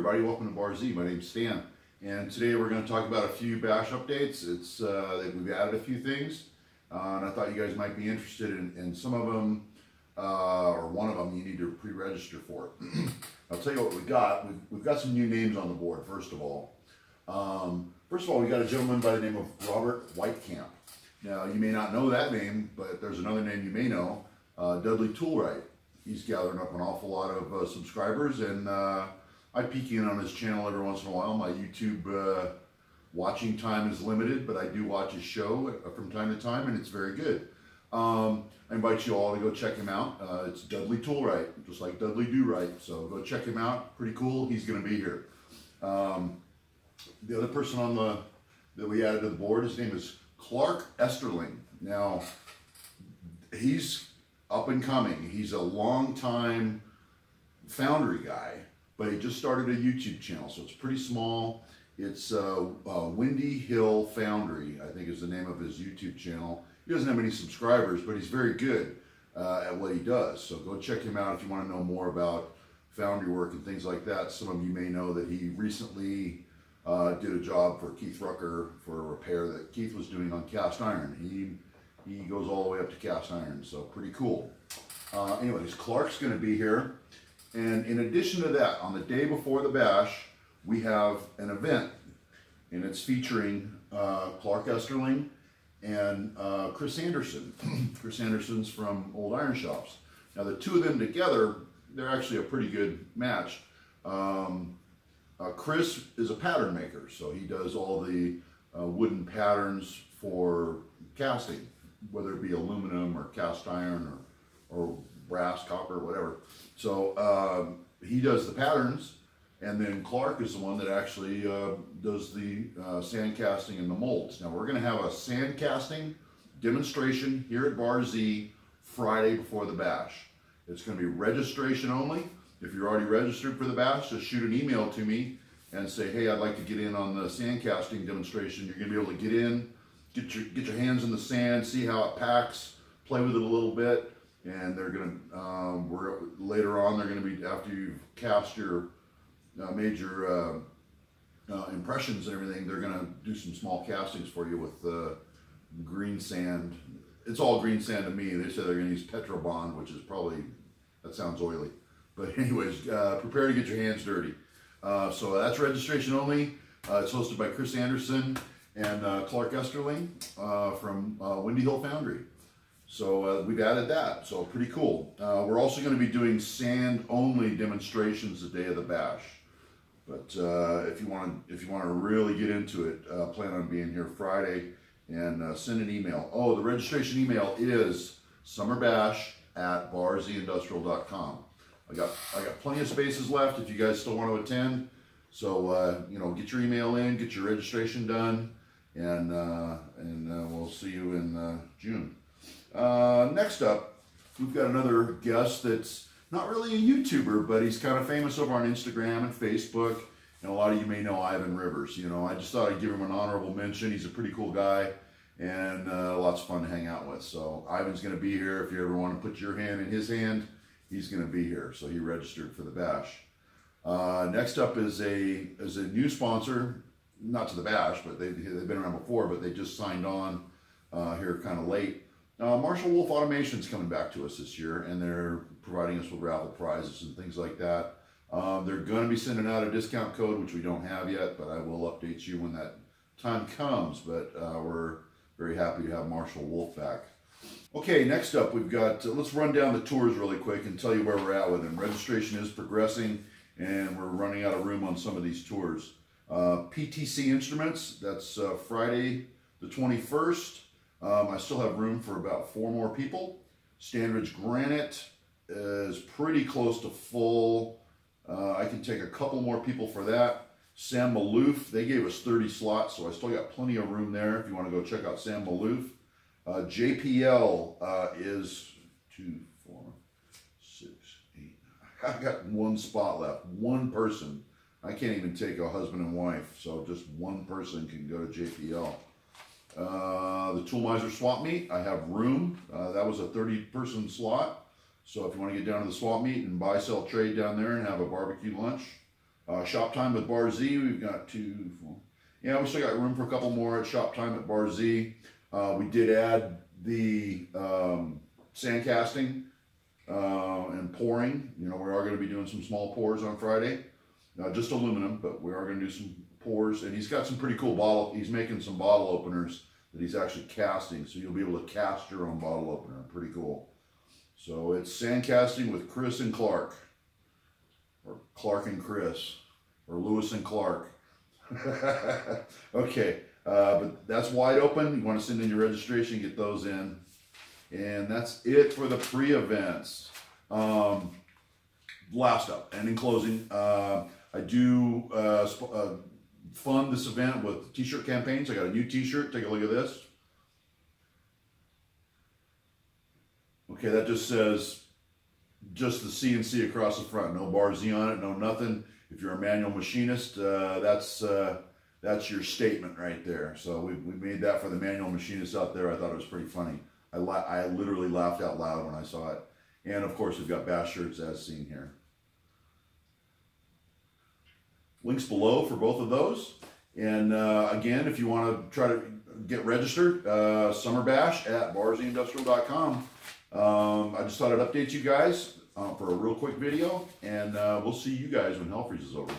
everybody, welcome to Bar Z. My name's Stan, and today we're going to talk about a few bash updates. We've added a few things, and I thought you guys might be interested in some of them, or one of them you need to pre-register for. I'll tell you what we've got. We've got some new names on the board. First of all, we got a gentleman by the name of Robert Whitecamp. Now, you may not know that name, but there's another name you may know, Dudley Toolwright. He's gathering up an awful lot of subscribers, and I peek in on his channel every once in a while. My YouTube watching time is limited, but I do watch his show from time to time, and it's very good. I invite you all to go check him out. It's Dudley Toolwright, just like Dudley Do Right. So go check him out. Pretty cool. He's going to be here. The other person that we added to the board, his name is Clarke Esterline. Now, he's up and coming. He's a long time foundry guy, but he just started a YouTube channel, so it's pretty small. It's Windy Hill Foundry, I think is the name of his YouTube channel. He doesn't have any subscribers, but he's very good at what he does. So go check him out if you want to know more about foundry work and things like that. Some of you may know that he recently did a job for Keith Rucker for a repair that Keith was doing on cast iron. He goes all the way up to cast iron, so pretty cool. Anyways, Clark's going to be here. And in addition to that, on the day before the bash, we have an event, and it's featuring Clarke Esterline and Chris Anderson. Chris Anderson's from Old Iron Shops. Now, the two of them together, they're actually a pretty good match. Chris is a pattern maker, so he does all the wooden patterns for casting, whether it be aluminum or cast iron or brass, copper, whatever. So he does the patterns, and then Clarke is the one that actually does the sand casting and the molds. Now, we're going to have a sand casting demonstration here at Bar Z Friday before the bash. It's going to be registration only. If you're already registered for the bash, just shoot an email to me and say, hey, I'd like to get in on the sand casting demonstration. You're going to be able to get in, get your hands in the sand, see how it packs, play with it a little bit, and they're going to, later on, they're going to be, after you've cast your major impressions and everything, they're going to do some small castings for you with green sand. It's all green sand to me. They say they're going to use Petrobond, which is probably, that sounds oily. But anyways, prepare to get your hands dirty. So that's registration only. It's hosted by Chris Anderson and Clarke Esterline from Windy Hill Foundry. So we've added that, so pretty cool. We're also going to be doing sand-only demonstrations the day of the bash. But if you want to really get into it, plan on being here Friday and send an email. Oh, the registration email is summerbash@barzindustrial.com. I got plenty of spaces left if you guys still want to attend. So get your email in, get your registration done, and we'll see you in June. Next up, we've got another guest that's not really a YouTuber, but he's kind of famous over on Instagram and Facebook, and a lot of you may know Ivan Rivers. I just thought I'd give him an honorable mention. He's a pretty cool guy, and lots of fun to hang out with. So Ivan's going to be here. If you ever want to put your hand in his hand, he's going to be here. So he registered for the bash. Next up is a new sponsor, not to the bash, but they've been around before, but they just signed on here kind of late. Marshall Wolfe Automation's coming back to us this year, and they're providing us with raffle prizes and things like that. They're going to be sending out a discount code, which we don't have yet, but I will update you when that time comes. But we're very happy to have Marshall Wolfe back. Okay, next up we've got, let's run down the tours really quick and tell you where we're at with them. Registration is progressing, and we're running out of room on some of these tours. PTC Instruments, that's Friday the 21st. I still have room for about 4 more people. Standridge Granite is pretty close to full. I can take a couple more people for that. Sam Maloof, they gave us 30 slots, so I still got plenty of room there if you want to go check out Sam Maloof. JPL is 2, 4, 6, 8. I've got 1 spot left, 1 person. I can't even take a husband and wife, so just 1 person can go to JPL. The Tool Miser Swap Meet, I have room. That was a 30-person slot. So if you want to get down to the swap meet and buy, sell, trade down there and have a barbecue lunch, Shop Time with Bar Z, we've got 2, 4. Yeah, we still got room for a couple more at Shop Time at Bar Z. We did add the sand casting and pouring. You know, we are going to be doing some small pours on Friday. Just aluminum, but we are going to do some pours. And he's got some pretty cool bottle. He's making some bottle openers that he's actually casting. So you'll be able to cast your own bottle opener. Pretty cool. So it's sand casting with Chris and Clarke. Or Clarke and Chris. Or Lewis and Clarke. Okay. But that's wide open. You want to send in your registration, get those in. And that's it for the pre-events. Last up, and in closing, I do fund this event with t-shirt campaigns. I got a new t-shirt. Take a look at this. Okay, that just says just the CNC across the front. No bar Z on it, no nothing. If you're a manual machinist, that's your statement right there. So we made that for the manual machinists out there. I thought it was pretty funny. I literally laughed out loud when I saw it. And of course, we've got bass shirts as seen here. Links below for both of those. And again, if you want to try to get registered, summerbash at barzindustrial.com. I just thought I'd update you guys for a real quick video, and we'll see you guys when hell freezes over.